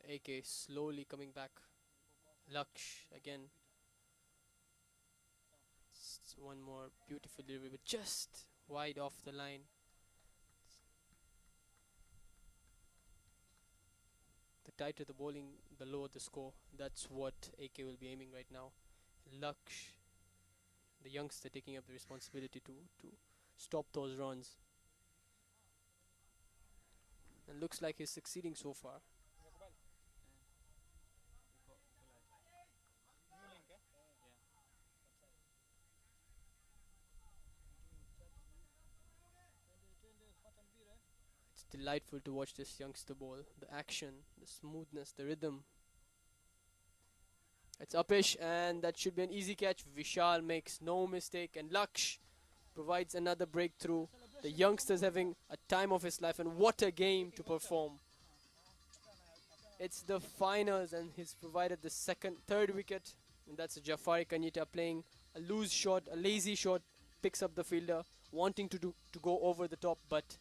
AK slowly coming back. Laksh again. One more beautiful delivery, but just wide off the line. The tighter the bowling, the lower the score. That's what AK will be aiming right now. Laksh, the youngster, taking up the responsibility to stop those runs. And looks like he's succeeding so far. It's delightful to watch this youngster bowl. The action, the smoothness, the rhythm. It's upish, and that should be an easy catch. Vishal makes no mistake, and Laksh provides another breakthrough. The youngster's having a time of his life, and what a game to perform. It's the finals, and he's provided the third wicket, and that's Jafari Kanyita playing a loose shot, a lazy shot, picks up the fielder, wanting to go over the top, but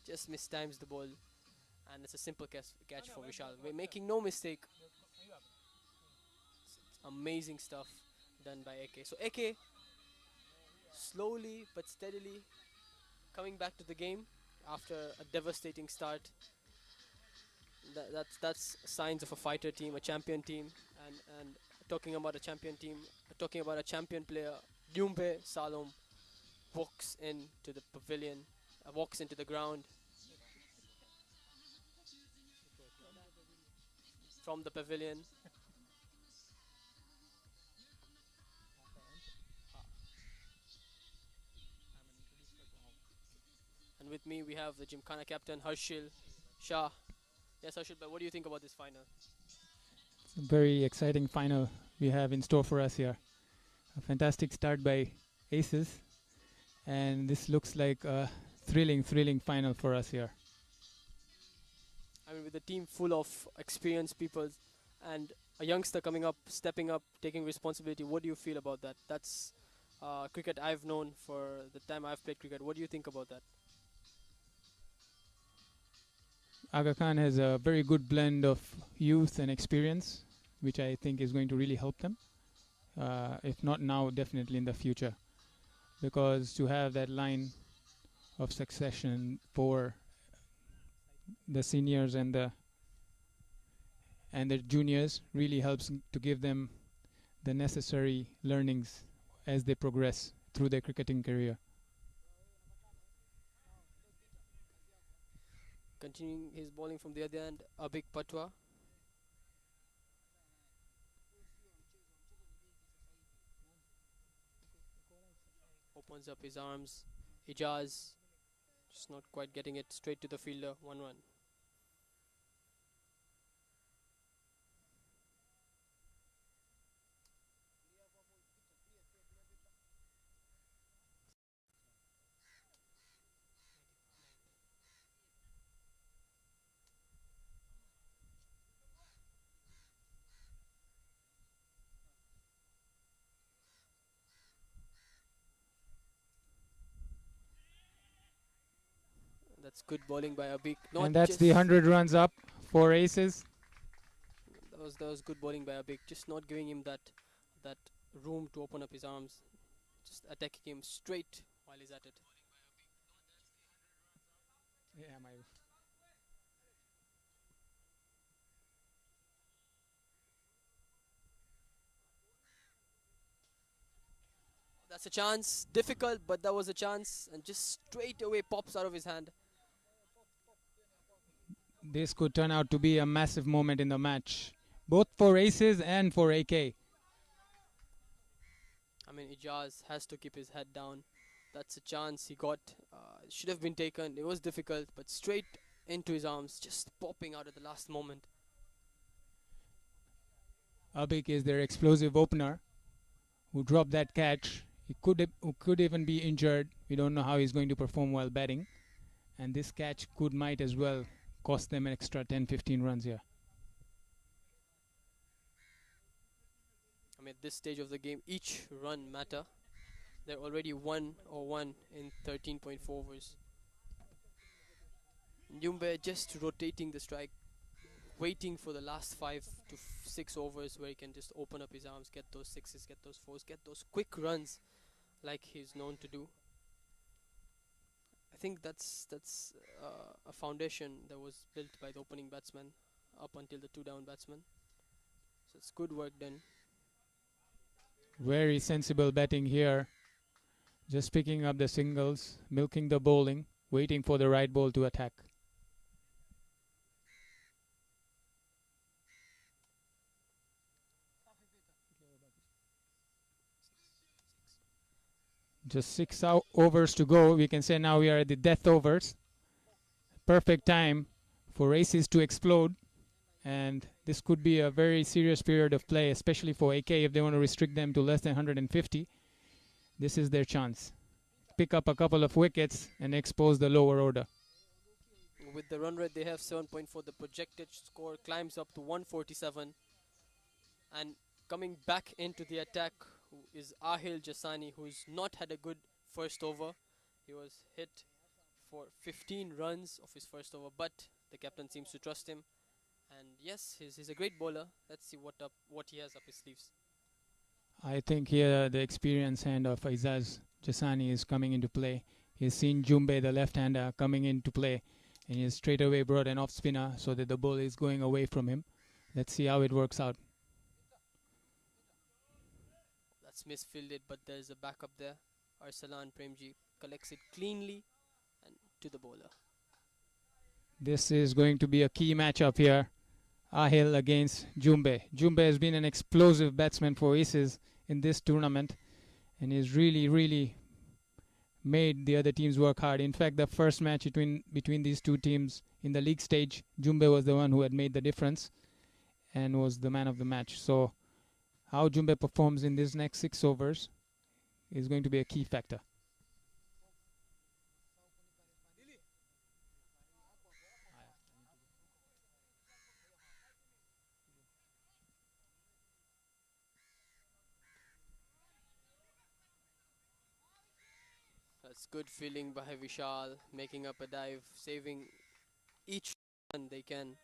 just mistimes the ball, and it's a simple catch for Vishal. We're making no mistake. It's amazing stuff done by AK. So AK slowly but steadily coming back to the game after a devastating start. That's signs of a fighter team, a champion team, and talking about a champion team, talking about a champion player. Gyumbe Salom walks into the pavilion, walks into the ground from the pavilion. And with me we have the GYMKHANA captain Harshil Shah. Yes, Harshil, but what do you think about this final? It's a very exciting final we have in store for us here. A fantastic start by Aces, and this looks like a thrilling final for us here. I mean, with a team full of experienced people and a youngster coming up, stepping up, taking responsibility, what do you feel about that? That's cricket I've known for the time I've played cricket. What do you think about that? Aga Khan has a very good blend of youth and experience, which I think is going to really help them. If not now, definitely in the future. Because to have that line of succession for the seniors and the juniors really helps to give them the necessary learnings as they progress through their cricketing career. Continuing his bowling from the other end, Abik Patwa opens up his arms. Ijaz just not quite getting it straight to the fielder. 1 1. That's good bowling by Abik. Not And that's just the 100 runs up for Aces. that was good bowling by Abik. Just not giving him that room to open up his arms. Just attacking him straight while he's at it. Yeah, my That's a chance. Difficult, but that was a chance. And just straight away pops out of his hand. This could turn out to be a massive moment in the match, both for Aces and for AK. I mean, Ijaz has to keep his head down. That's a chance he got. Should have been taken. It was difficult, but straight into his arms, just popping out at the last moment. Abik is their explosive opener who dropped that catch. Who could even be injured. We don't know how he's going to perform while batting. And this catch might as well cost them an extra 10-15 runs here. I mean, at this stage of the game, each run matter. They're already 1-1 in 13.4 overs. Njumbe just rotating the strike, waiting for the last 6 overs where he can just open up his arms, get those sixes, get those fours, get those quick runs like he's known to do. I think that's a foundation that was built by the opening batsman up until the 2 down batsman. So it's good work done. Very sensible batting here. Just picking up the singles, milking the bowling, waiting for the right ball to attack. Just 6 overs to go. We can say now we are at the death overs. Perfect time for aces to explode. And this could be a very serious period of play, especially for AK if they want to restrict them to less than 150. This is their chance. Pick up a couple of wickets and expose the lower order. With the run rate they have 7.4, the projected score climbs up to 147. And coming back into the attack is Ahil Jasani, who's not had a good first over. He was hit for 15 runs of his first over, but the captain seems to trust him. And yes, he's a great bowler. Let's see what he has up his sleeves. I think here the experienced hand of Aizaz Jasani is coming into play. He's seen Jumbe, the left-hander, coming into play, and he has straight away brought an off-spinner so that the ball is going away from him. Let's see how it works out. That's misfielded, but there's a backup there. Arsalan Premji collects it cleanly and to the bowler. This is going to be a key matchup here. Ahil against Jumbe. Jumbe has been an explosive batsman for aces in this tournament, and he's really made the other teams work hard. In fact, the first match between these two teams in the league stage, Jumbe was the one who had made the difference and was the man of the match. So how Jumbe performs in these next 6 overs is going to be a key factor. That's good fielding by Vishal, making up a dive, saving each run they can.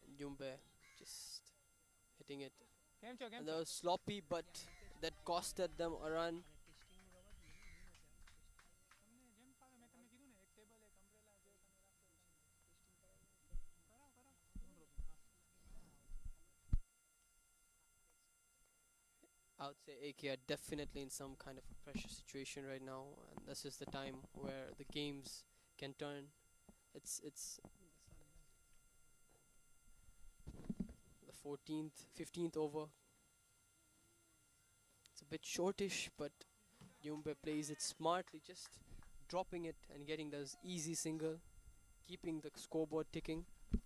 And Jumbe just hitting it. And that was sloppy, but that costed them a run. I would say AK are definitely in some kind of a pressure situation right now, and this is the time where the games can turn. It's the 15th over. It's a bit shortish, but Jumbe plays it smartly, just dropping it and getting those easy single, keeping the scoreboard ticking. I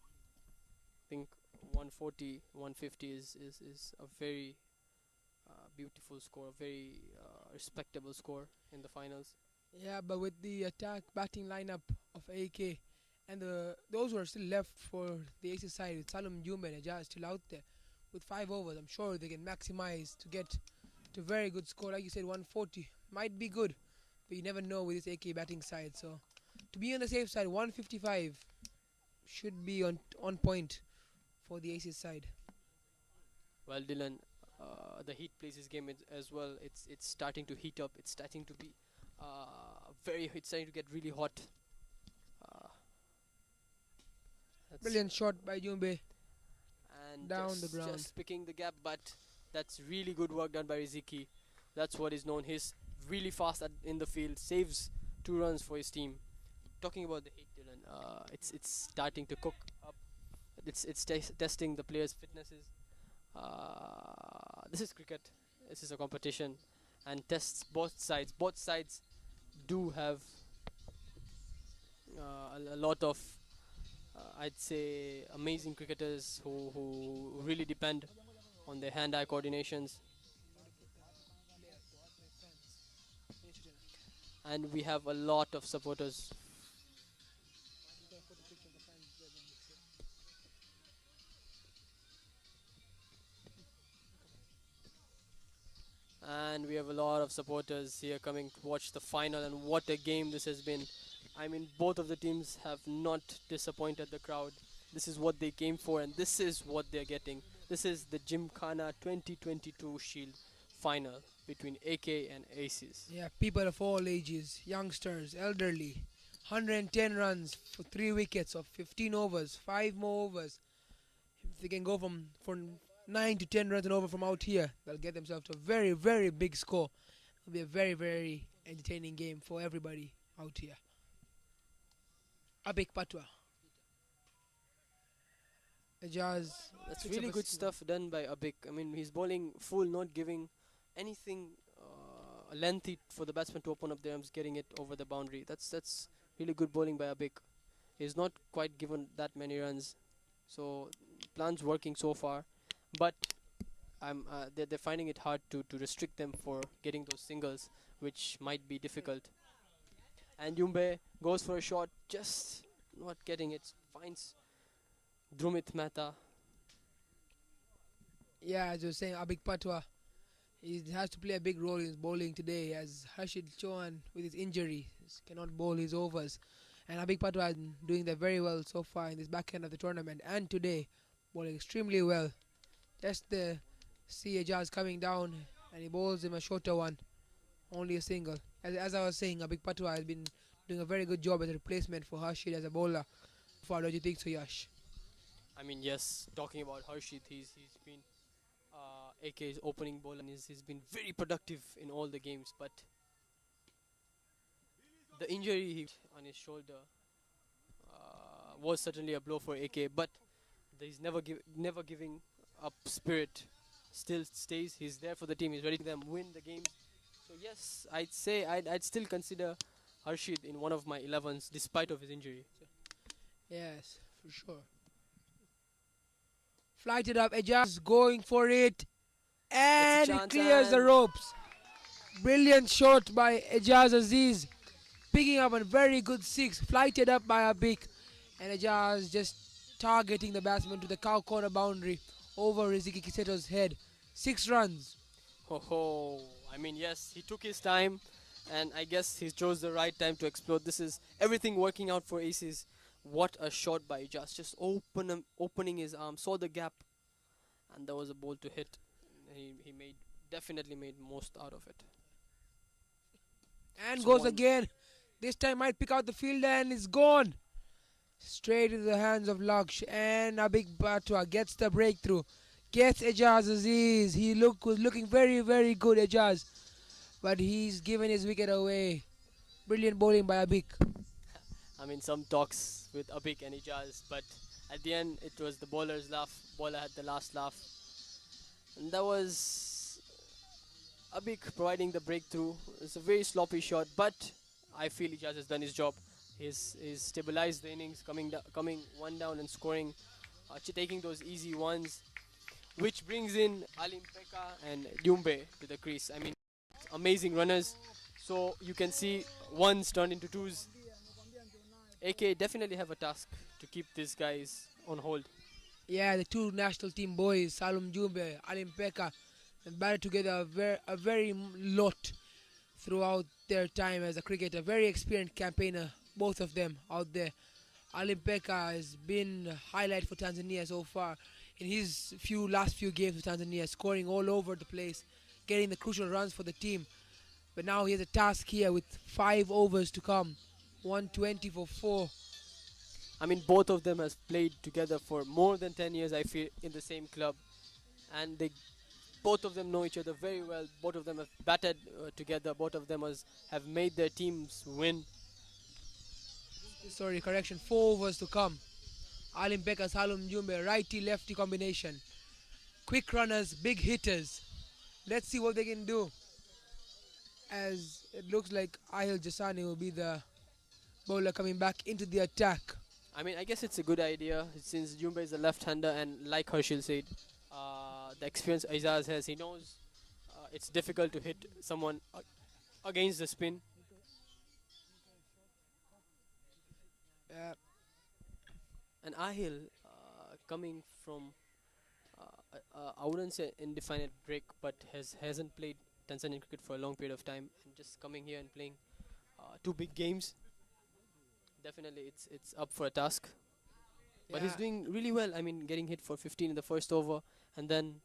think 140, 150 is a very beautiful score, a very respectable score in the finals. Yeah, but with the attack batting lineup of AK and those who are still left for the Aces side with Salum Jumbe and Ajaz still out there with 5 overs, I'm sure they can maximize to get to a very good score. Like you said, 140 might be good, but you never know with this AK batting side. So to be on the safe side, 155 should be on point for the Aces side. Well, Dylan, the Heat plays his game as well. It's starting to heat up. It's starting to be it's starting to get really hot. Brilliant shot by Jumbe. And Down just, the ground. just picking the gap, but that's really good work done by Riziki. That's what is known. He's really fast in the field, saves 2 runs for his team. Talking about the Heat, Dylan, it's starting to cook up. It's testing the players' fitnesses. This is cricket. This is a competition, and tests both sides. Both sides do have a lot of, I'd say, amazing cricketers who really depend on their hand-eye coordinations. And we have a lot of supporters. And we have a lot of of supporters here coming to watch the final, and what a game this has been. I mean, both of the teams have not disappointed the crowd. This is what they came for, and this is what they're getting. This is the GYMKHANA 2022 Shield final between AK and Aces. Yeah, people of all ages, youngsters, elderly. 110 runs for 3 wickets of 15 overs, 5 more overs. If they can go from 9 to 10 runs and over from out here, they'll get themselves to a very, very big score. It'll be a very, very entertaining game for everybody out here. Abik Patwa. Ajaz. That's picks up really a good single. stuff done by Abik. I mean, he's bowling full, not giving anything lengthy for the batsman to open up their arms, getting it over the boundary. That's really good bowling by Abik. He's not quite given that many runs, so plan's working so far. But they're finding it hard to restrict them for getting those singles, which might be difficult. And Yumbe goes for a shot, just not getting it. Finds Drumit Mehta. Yeah, as you were saying, Abik Patwa. He has to play a big role in his bowling today, as Harshid Chauhan, with his injury, cannot bowl his overs. And Abik Patwa has been doing that very well so far in this back end of the tournament, and today bowling extremely well. Just the see Ajaz coming down, and he bowls him a shorter one, only a single. As I was saying, Abik Patwa has been doing a very good job as a replacement for Harshid as a bowler. For don't you think so, Yash? I mean, yes, talking about Harshit, he's been AK's opening bowler, and he's been very productive in all the games. But the injury on his shoulder was certainly a blow for AK. But he's never giving up spirit. Still stays. He's there for the team. He's ready to them win the games. So yes, I'd say I'd still consider Harshid in one of my 11s despite of his injury. Yes, for sure. Flighted up, Ajaz going for it, and he chance clears the and- ropes. Brilliant shot by Ajaz Aziz, picking up a very good six, flighted up by Abik, and Ajaz just targeting the batsman to the cow corner boundary over Riziki Kiseto's head. 6 runs. Ho ho! I mean, yes, he took his time, and I guess he chose the right time to explode. This is everything working out for Aces. What a shot by just opening his arm, saw the gap, and there was a ball to hit. He definitely made most out of it. And So goes one- again. This time might pick out the fielder and is gone. Straight into the hands of Laksh, and Abik Batwa gets the breakthrough. Gets Ajaz Aziz. He was looking very, very good, Ajaz. But he's given his wicket away. Brilliant bowling by Abik. I mean, some talks with Abik and Ijaz, but at the end it was the bowler's laugh. Bowler had the last laugh, and that was Abik providing the breakthrough. It's a very sloppy shot, but I feel Ijaz has done his job. He's stabilized the innings, coming one down and scoring, taking those easy ones, which brings in Alim Pekka and Dumbe to the crease. I mean, amazing runners. So you can see ones turned into twos. AK definitely have a task to keep these guys on hold. Yeah, the two national team boys, Salum Jumbe, Alim Pekka, have batted together a very lot throughout their time as a cricketer. Very experienced campaigner, both of them out there. Alim Pekka has been a highlight for Tanzania so far in his last few games with Tanzania, scoring all over the place, getting the crucial runs for the team. But now he has a task here with 5 overs to come. 120 for 4. I mean, both of them has played together for more than 10 years, I feel, in the same club. And both of them know each other very well. Both of them have batted together. Both of them have made their teams win. Sorry, correction. 4 overs to come. Alim Pekka, Salum Jumbe, righty-lefty combination. Quick runners, big hitters. Let's see what they can do. As it looks like Ahil Jasani will be the bowler coming back into the attack. I mean, I guess it's a good idea since Jumbe is a left-hander, and like Herschel said, the experience Aizaz has, he knows it's difficult to hit someone against the spin. Uh, And Ahil coming from, I wouldn't say indefinite break, but hasn't played Tanzanian cricket for a long period of time, and just coming here and playing two big games, definitely it's up for a task. But he's Yeah, doing really well. I mean, getting hit for 15 in the first over, and then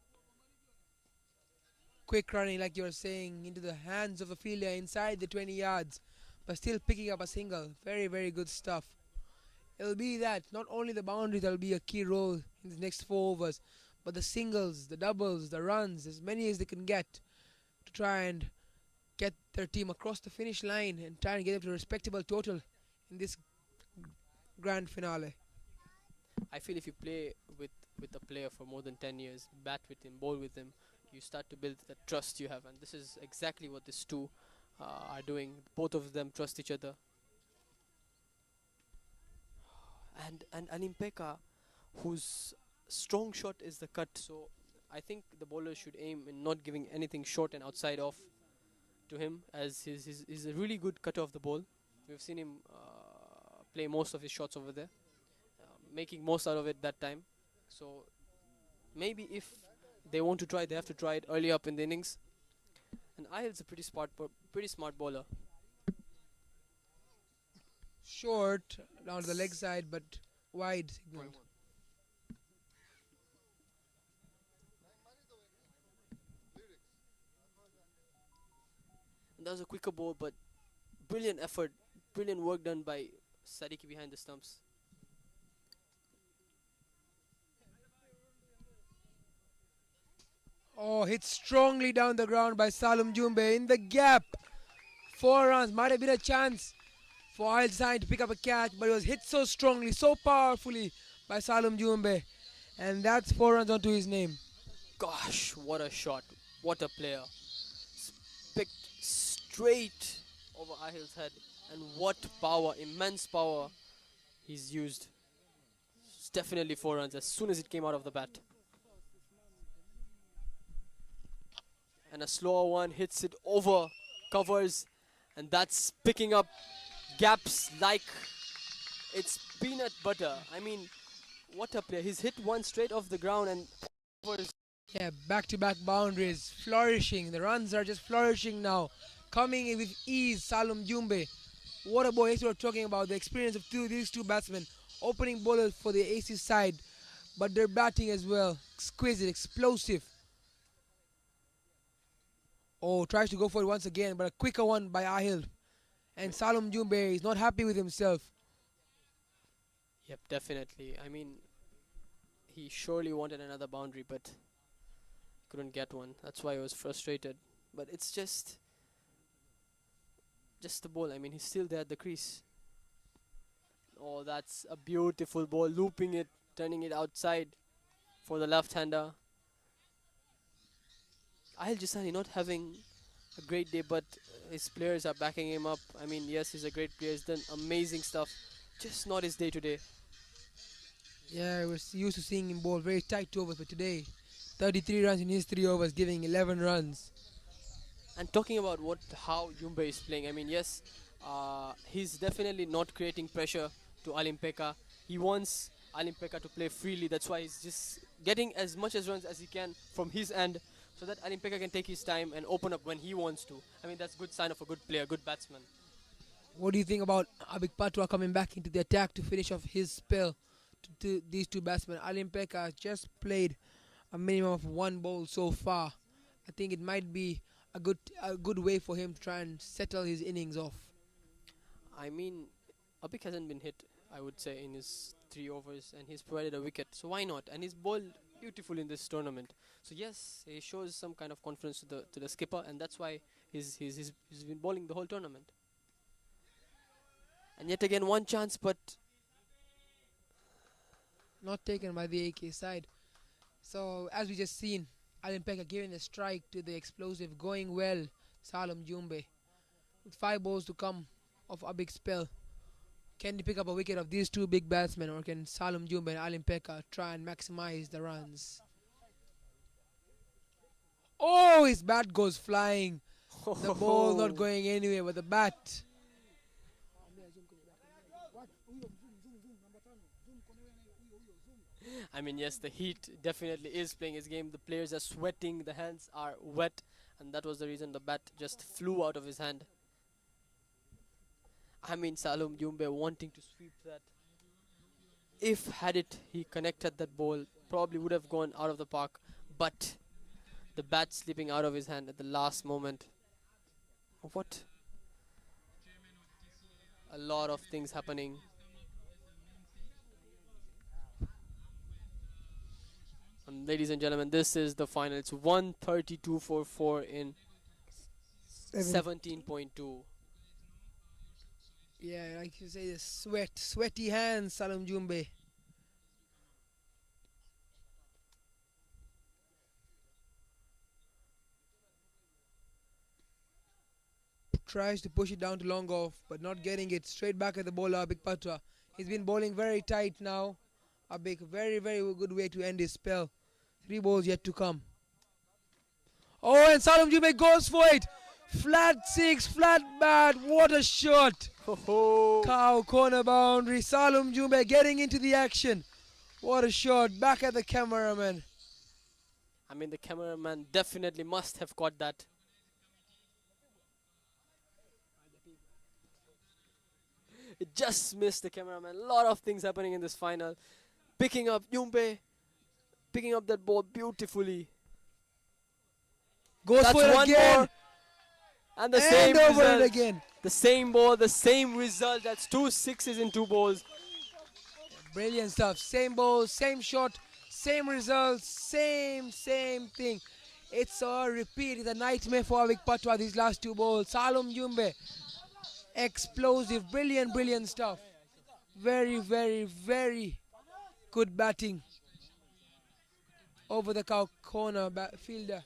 quick running, like you were saying, into the hands of the fielder inside the 20 yards, but still picking up a single. Very, very good stuff. It'll be that not only the boundaries that'll be a key role in the next 4 overs, but the singles, the doubles, the runs, as many as they can get to try and get their team across the finish line and try and get them to a respectable total in this grand finale. I feel if you play with a player for more than 10 years, bat with him, bowl with him, you start to build the trust you have, and this is exactly what these two are doing. Both of them trust each other. And Alimpeka, whose strong shot is the cut, so I think the bowler should aim in not giving anything short and outside off to him, as he's a really good cutter of the ball. We've seen him play most of his shots over there, making most out of it that time. So maybe if they want to try, they have to try it early up in the innings. And Ayal's a pretty smart bowler. Short down to the leg side, but wide signaled. And that was a quicker ball, but brilliant effort, brilliant work done by Sadiki behind the stumps. Oh, hit strongly down the ground by Salum Jumbe in the gap. 4 runs, might have been a chance for Al Zain to pick up a catch, but it was hit so strongly, so powerfully by Salum Jumbe. And that's 4 runs onto his name. Gosh, what a shot. What a player. Picked straight over Ahil's head. And what power, immense power he's used. It's definitely 4 runs as soon as it came out of the bat. And a slower one hits it over, covers, and that's picking up gaps like it's peanut butter. I mean, what a player. He's hit one straight off the ground and covers. Yeah, back-to-back boundaries, flourishing. The runs are just flourishing now. Coming in with ease, Salum Jumbe. What a boy. Yes, we're talking about the experience of these two batsmen, opening bowlers for the AC side, but they're batting as well. Exquisite, explosive. Oh, tries to go for it once again, but a quicker one by Ahil. And Salum Jumbe is not happy with himself. Yep, definitely. I mean, he surely wanted another boundary, but couldn't get one. That's why he was frustrated. But it's just the ball. I mean, he's still there at the crease. Oh, that's a beautiful ball. Looping it, turning it outside for the left-hander. Ahil Jisani not having a great day, but his players are backing him up. I mean, yes, he's a great player. He's done amazing stuff. Just not his day today. Yeah, I was used to seeing him bowl very tight overs, but today, 33 runs in his 3 overs, giving 11 runs. And talking about how Jumbe is playing, I mean, yes, he's definitely not creating pressure to Alimpeka. He wants Alimpeka to play freely. That's why he's just getting as much as runs as he can from his end, so that Alimpeka can take his time and open up when he wants to. I mean, that's a good sign of a good player, good batsman. What do you think about Abik Patwa coming back into the attack to finish off his spell to these two batsmen? Alimpeka just played a minimum of 1 bowl so far. I think it might be a good way for him to try and settle his innings off. I mean, Abik hasn't been hit, I would say, in his 3 overs, and he's provided a wicket. So why not? And he's bowled beautiful in this tournament. So yes, he shows some kind of confidence to the skipper, and that's why he's been bowling the whole tournament. And yet again, one chance, but Not taken by the AK side. So as we just seen, Alimpeka giving a strike to the explosive, going well, Salum Jumbe. With 5 balls to come of Abik's spell. Can he pick up a wicket of these two big batsmen, or can Salum Jumbe and Alimpeka try and maximize the runs? Oh, his bat goes flying. The ball not going anywhere, but the bat. I mean, yes, the heat definitely is playing his game. The players are sweating, the hands are wet, and that was the reason the bat just flew out of his hand. I mean, Salom Jumbe wanting to sweep that. If had it he connected that ball, probably would have gone out of the park, but the bat slipping out of his hand at the last moment. What? A lot of things happening. And ladies and gentlemen, this is the final. It's 132 for 4 in 17.2. Yeah, like you say, the sweaty hands, Salom Jumbe. Tries to push it down to long off, but not getting it. Straight back at the bowler, Abik Patra. He's been bowling very tight now. Abik, very, very good way to end his spell. 3 balls yet to come. Oh, and Salom Jumbe goes for it. Flat 6, flat bat. What a shot. Cow corner boundary. Salom Jumbe getting into the action. What a shot. Back at the cameraman. I mean, the cameraman definitely must have caught that. It just missed the cameraman. A lot of things happening in this final. Picking up Jumbe. Picking up that ball beautifully. Goes That's for it one again. more. And the And same over result. it again. The same ball, the same result. That's 2 sixes in 2 balls. Brilliant stuff. Same ball, same shot, same results, same thing. It's a repeat. It's a nightmare for Avik Patwa these last 2 balls. Salom Jumbe. Explosive. Brilliant stuff. Very, very, very good batting. Over the cow corner fielder.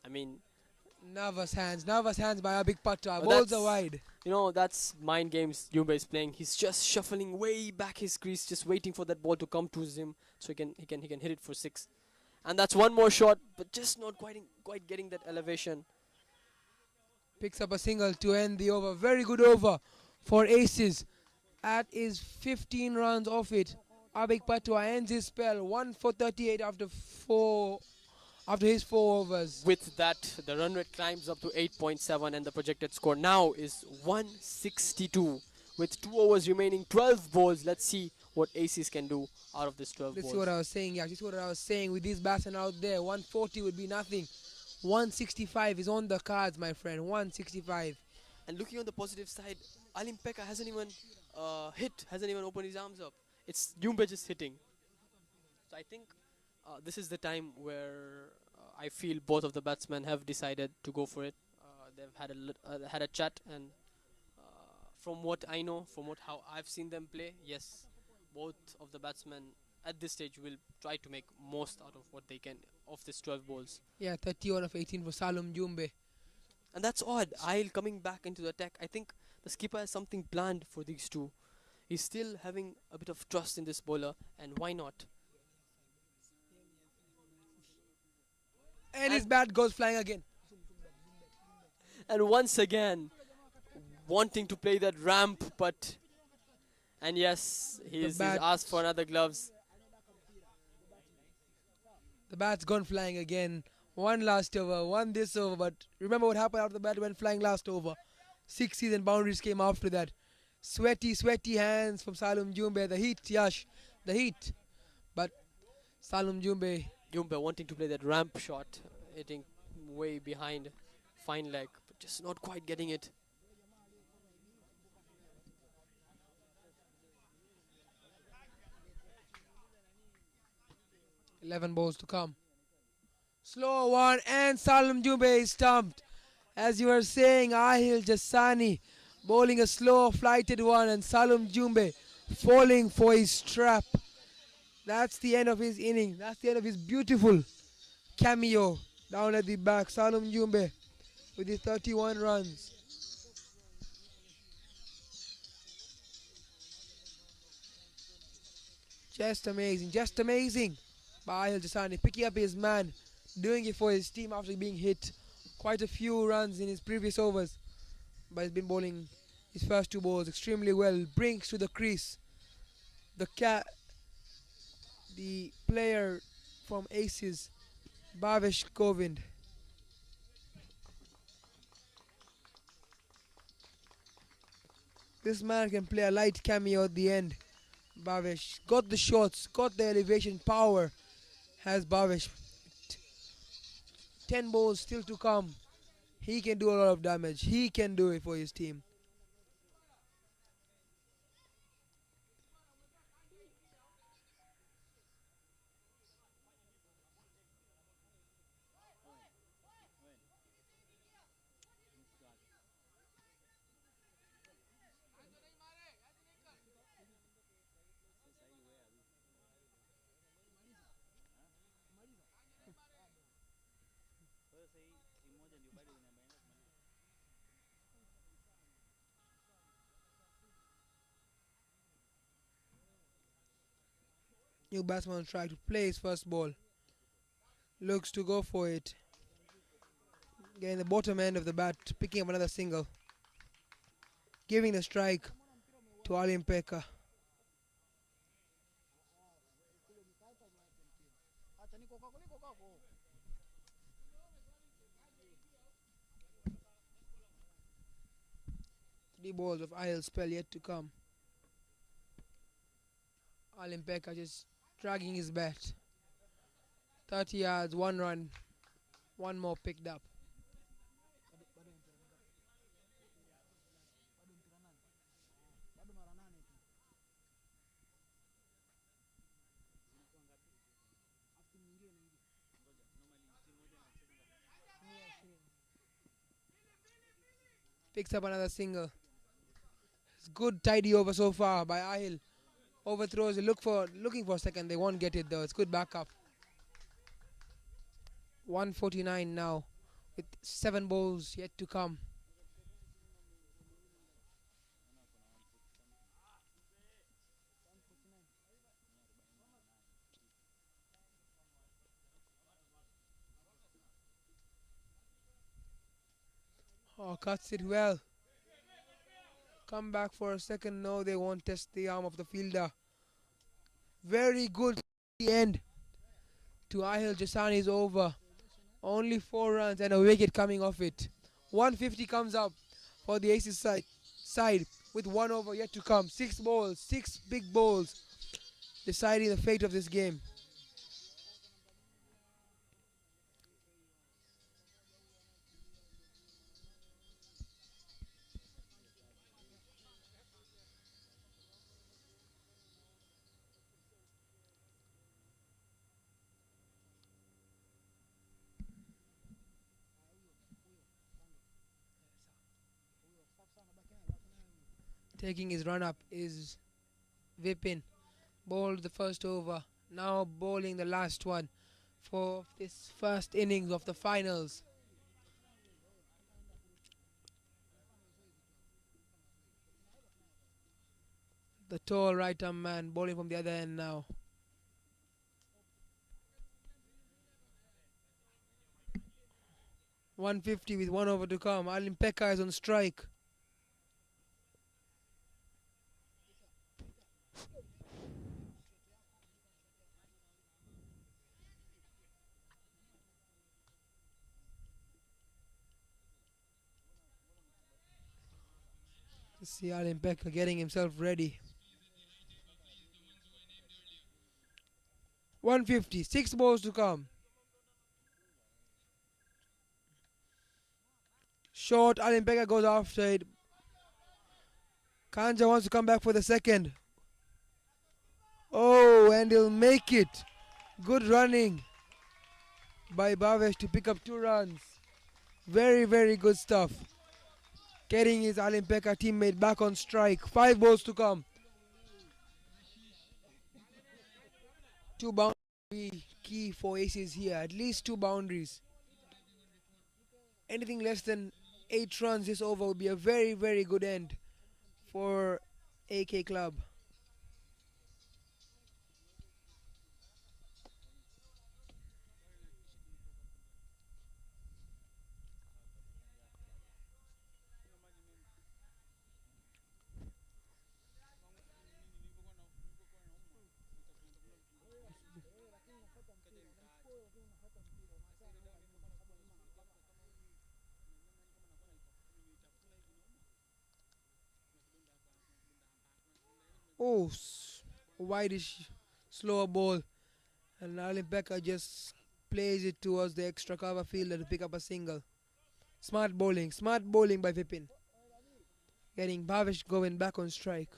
I mean, Nervous hands by Abik Patra. But Balls that's- are wide. you know, that's mind games Jumbe is playing. He's just shuffling way back his crease, just waiting for that ball to come to him so he can hit it for 6. And that's one more shot, but just not quite getting that elevation. Picks up a single to end the over. Very good over for Aces. At is 15 runs off it. Abik Patwa ends his spell. 1 for 38 after his 4 overs. With that, the run rate climbs up to 8.7 and the projected score now is 162. With 2 overs remaining, 12 balls. Let's see what Aces can do out of this 12 This is balls. what I was saying. Yeah, this is what I was saying. With these batsmen out there, 140 would be nothing. 165 is on the cards, my friend. 165. And looking on the positive side, Alim Pekka hasn't even hasn't even opened his arms up. It's Jumbe just hitting. So I think this is the time where I feel both of the batsmen have decided to go for it. They've had a chat, and from what I know, how I've seen them play, yes, both of the batsmen at this stage will try to make most out of what they can of this 12 balls. Yeah, 31 of 18 for Salom Jumbe. And that's odd. Ail coming back into the attack. I think the skipper has something planned for these two. He's still having a bit of trust in this bowler, and why not? And his bat goes flying again. And once again, wanting to play that ramp, and yes, he's bat- asked for another gloves. The bat's gone flying again. One last over, one this over. But remember what happened after the bat went flying last over. 60s and boundaries came after that. Sweaty hands from Salom Jumbe. The heat, Yash. The heat. But Salom Jumbe. Jumbe wanting to play that ramp shot, hitting way behind, fine leg, but just not quite getting it. Eleven balls to come. Slow one and Salom Jumbe is stumped. As you were saying, Ahil Jassani bowling a slow flighted one and Salom Jumbe falling for his trap. That's the end of his inning. That's the end of his beautiful cameo down at the back. Salom Jumbe with his 31 runs. Just amazing. By Ahil Jassani picking up his man, doing it for his team after being hit quite a few runs in his previous overs. But he's been bowling his first 2 balls extremely well. Brings to the crease. The the player from Aces, Bhavesh Govind. This man can play a light cameo at the end. Bhavesh got the shots, got the elevation power. Has Bhavesh 10 balls still to come. He can do a lot of damage. He can do it for his team. New batsman try to play his first ball. Looks to go for it. Getting the bottom end of the bat, picking up another single. Giving the strike to Alim Pekka. Three balls of idle spell yet to come. Alim Pekka just dragging his bat. 30 yards, 1 run, one more picked up. Picks up another single. It's good tidy over so far by Ahil. Overthrows, looking for a second. They won't get it though. It's good backup. 149 now with 7 balls yet to come. Oh, cuts it well. Come back for a second. No, they won't test the arm of the fielder. Very good end to Ahil Jasani's over. Only 4 runs and a wicket coming off it. 150 comes up for the Aces side with 1 over yet to come. 6 balls, 6 big balls deciding the fate of this game. Taking his run up is Vipin. Bowled the first over. Now bowling the last one for this first innings of the finals. The tall right arm man bowling from the other end now. .150 with 1 over to come. Alim Pekka is on strike. See Alim Pekka getting himself ready. 150, 6 balls to come. Short, Alim Pekka goes after it. Kanja wants to come back for the second. Oh, and he'll make it. Good running by Bhavesh to pick up 2 runs. Very, very good stuff. Getting his Alim Pekka teammate back on strike. 5 balls to come. 2 boundaries be key for Aces here. At least 2 boundaries. Anything less than 8 runs this over would be a very, very good end for AK Club. Oh, wideish, slower ball. And Ali Becker just plays it towards the extra cover fielder to pick up a single. Smart bowling by Vipin. Getting Bhavesh Govin back on strike.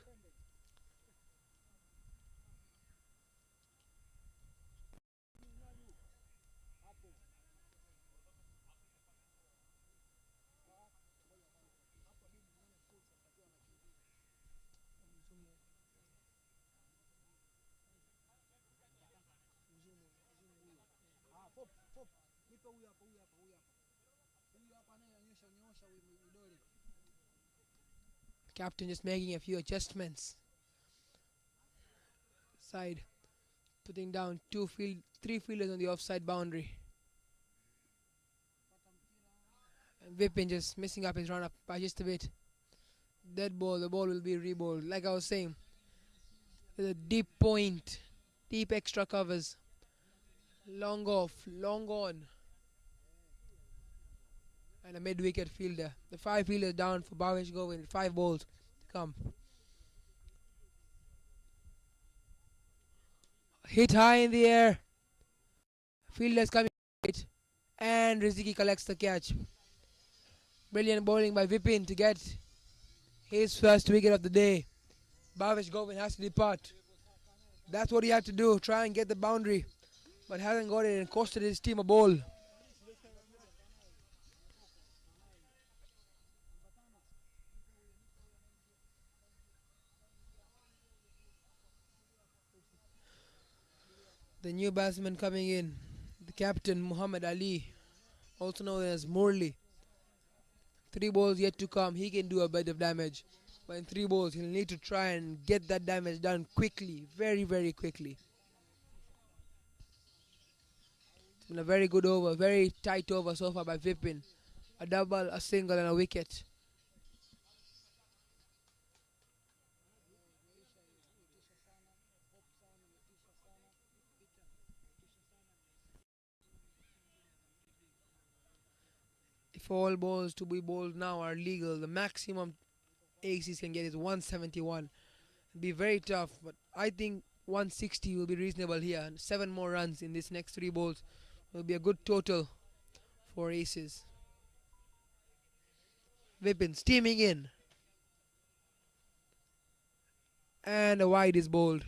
Captain just making a few adjustments. Side, putting down three fielders on the offside boundary. And Vipin just messing up his run up by just a bit. Dead ball, the ball will be rebowled. Like I was saying, there's a deep point, deep extra covers. Long off, long on. And a mid wicket fielder. The five fielders down for Bhavesh Govin. 5 balls to come. Hit high in the air. Fielders coming late. And Riziki collects the catch. Brilliant bowling by Vipin to get his first wicket of the day. Bhavesh Govin has to depart. That's what he had to do. Try and get the boundary. But hasn't got it and costed his team a ball. The new batsman coming in. The captain Muhammad Ali. Also known as Murli. 3 balls yet to come. He can do a bit of damage. But in 3 balls, he'll need to try and get that damage done quickly. Very, very quickly. It's been a very good over. Very tight over so far by Vipin. A double, a single and a wicket. If all balls to be bowled now are legal, the maximum ACs can get is 171. It'll be very tough, but I think 160 will be reasonable here. And 7 more runs in this next 3 balls will be a good total for aces. Vipin steaming in. And a wide is bowled.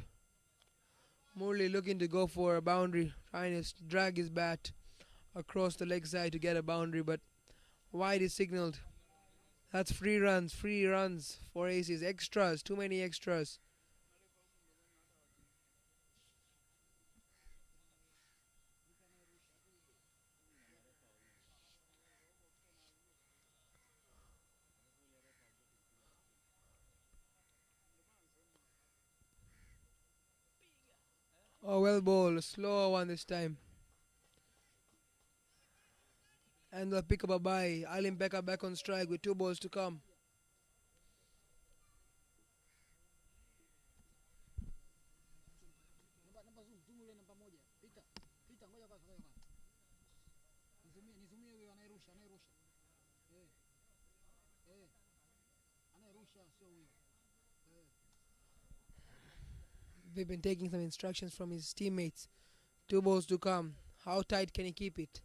Murli looking to go for a boundary, trying to drag his bat across the leg side to get a boundary, but wide is signalled. That's free runs for aces. Extras, too many extras. Oh, well bowled, a slower one this time. And they'll pick up a bye. Alim Becca back on strike with 2 balls to come. We've been taking some instructions from his teammates. 2 balls to come. How tight can he keep it?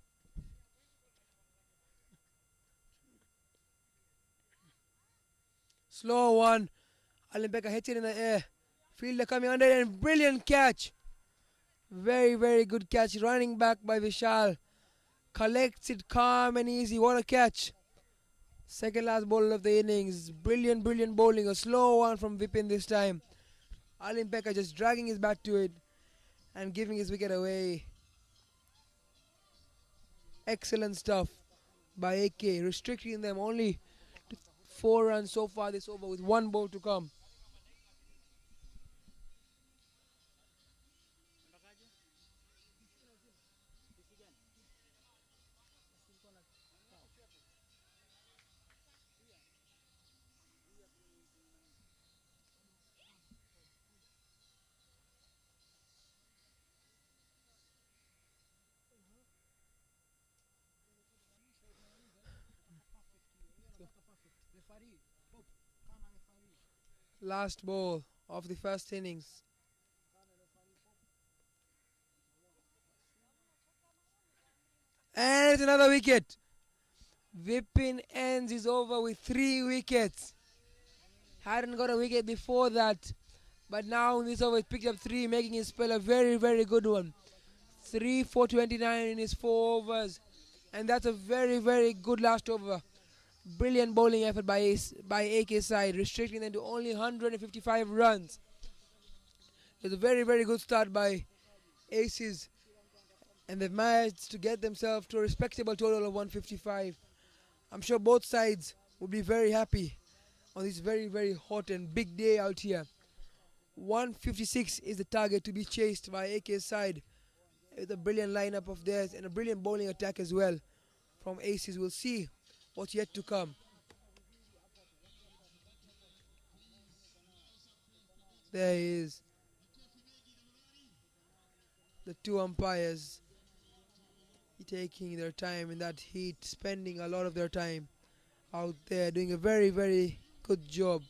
Slow one. Alim Becca hits it in the air. Fielder coming under and brilliant catch. Very, very good catch. Running back by Vishal. Collects it calm and easy. What a catch. Second last ball of the innings. Brilliant, brilliant bowling. A slow one from Vipin this time. Alim Becca just dragging his bat to it and giving his wicket away. Excellent stuff by AK. Restricting them only to 4 runs so far this over with 1 ball to come. Last ball. of the first innings. And it's another wicket. Vipin ends is over with 3 wickets. Hadn't got a wicket before that, but now in this over he picked up 3, making his spell a very, very good one. 3 for 29 in his 4 overs, and that's a very, very good last over. Brilliant bowling effort by AK side, restricting them to only 155 runs. It's a very, very good start by Aces, and they've managed to get themselves to a respectable total of 155. I'm sure both sides will be very happy on this very, very hot and big day out here. 156 is the target to be chased by AK's side with a brilliant lineup of theirs and a brilliant bowling attack as well from Aces. We'll see what's yet to come. There is the two umpires taking their time in that heat, spending a lot of their time out there, doing a very, very good job.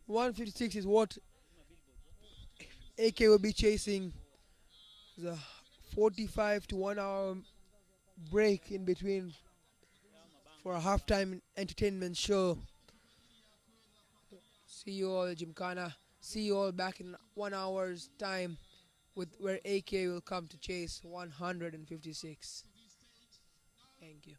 .156 is what AK will be chasing. The 45 to 1 hour break in between for a halftime entertainment show. See you all, GYMKHANA. See you all back in 1 hour's time with where AK will come to chase 156. Thank you.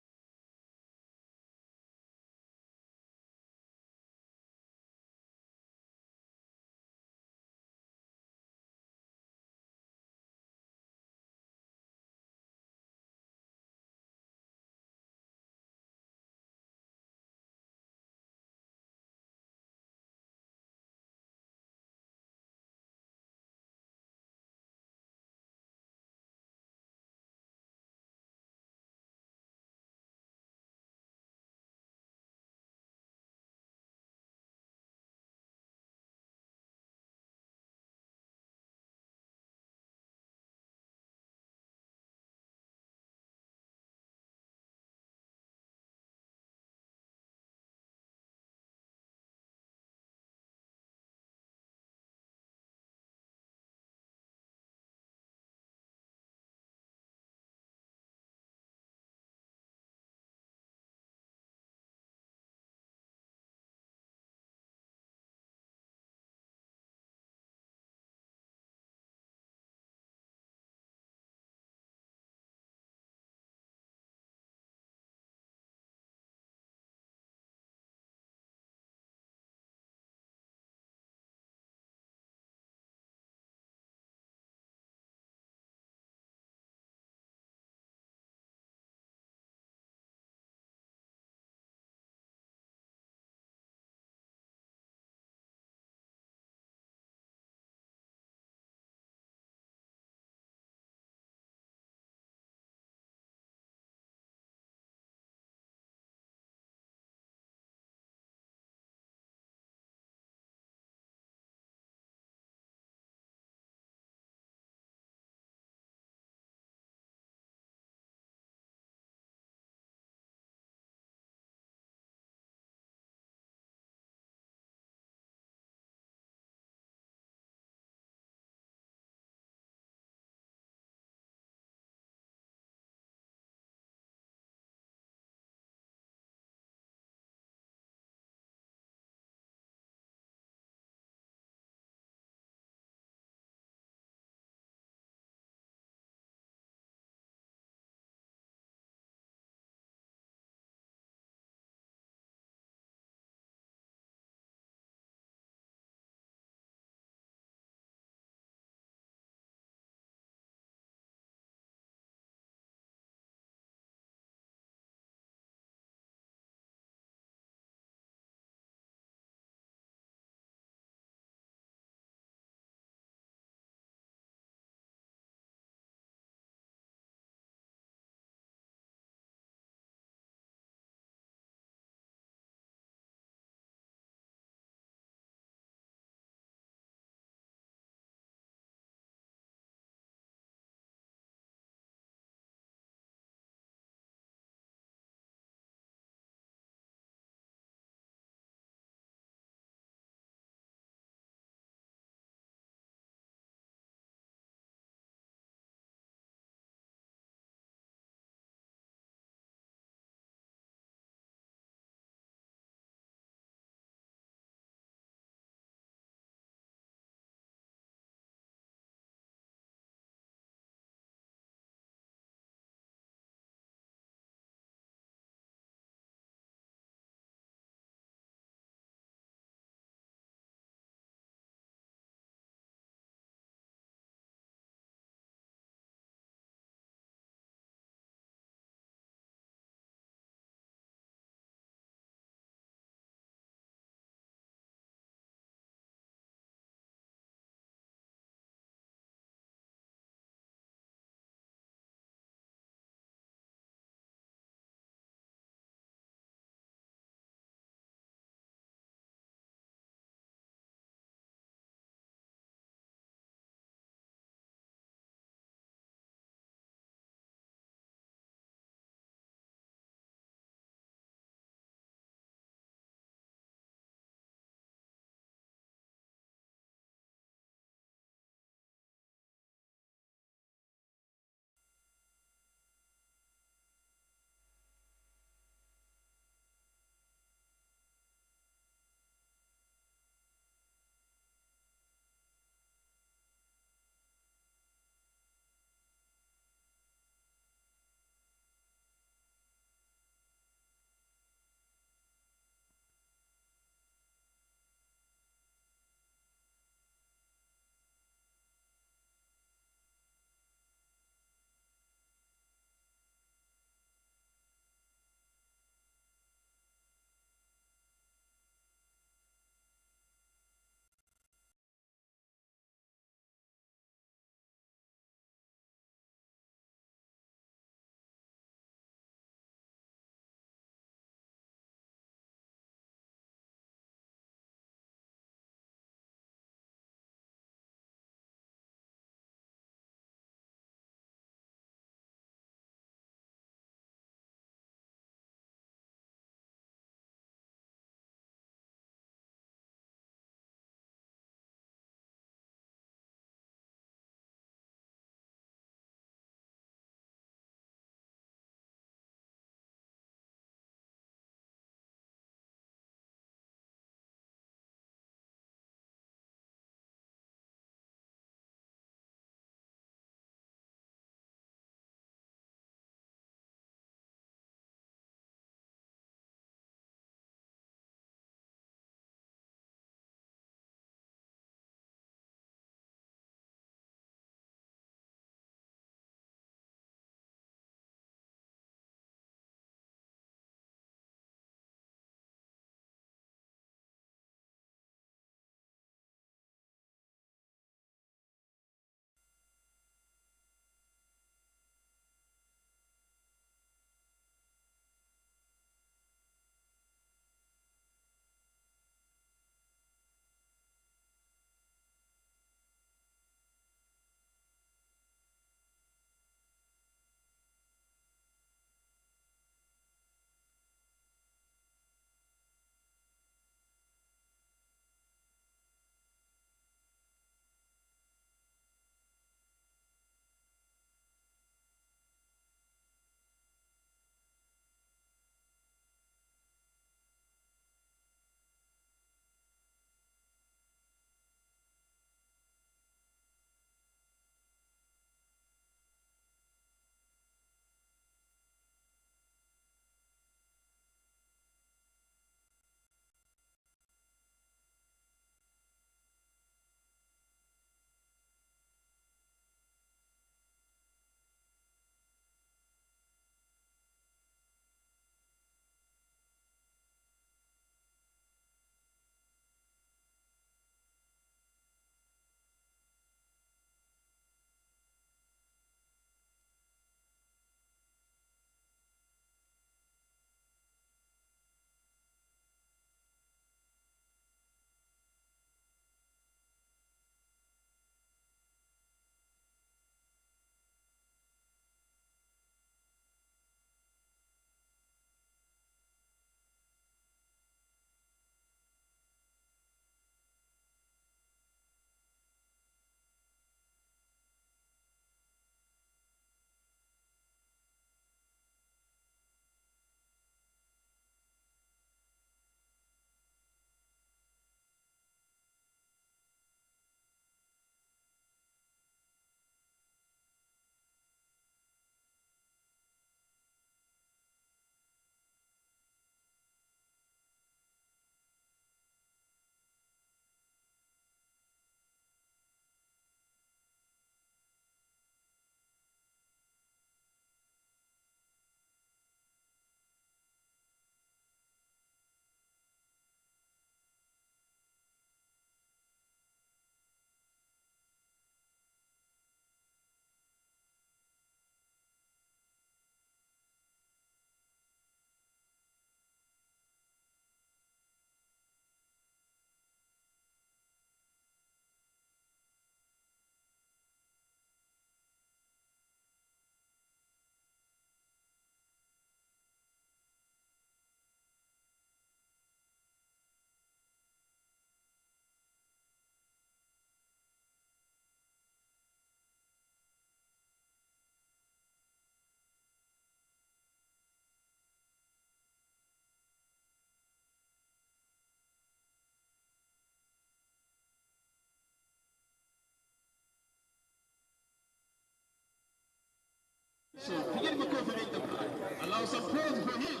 So, pigeni makofi mengi tafadhali. Allow some praise for him.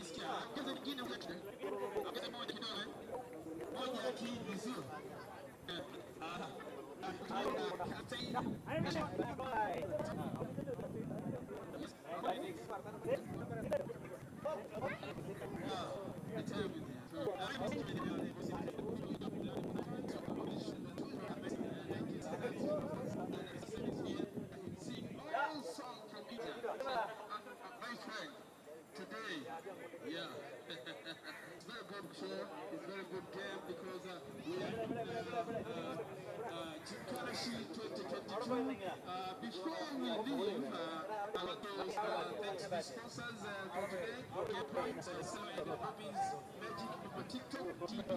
Sikia, ongeza nyingine ongeza. Ongeza moja kidogo. Moja ya hii vizuri. Today, yeah, it's very good show. It's very good game because we are GYMKHANA 2022. Before we leave, I want to thank the sponsors for today. Point, Magic, TikTok, GP.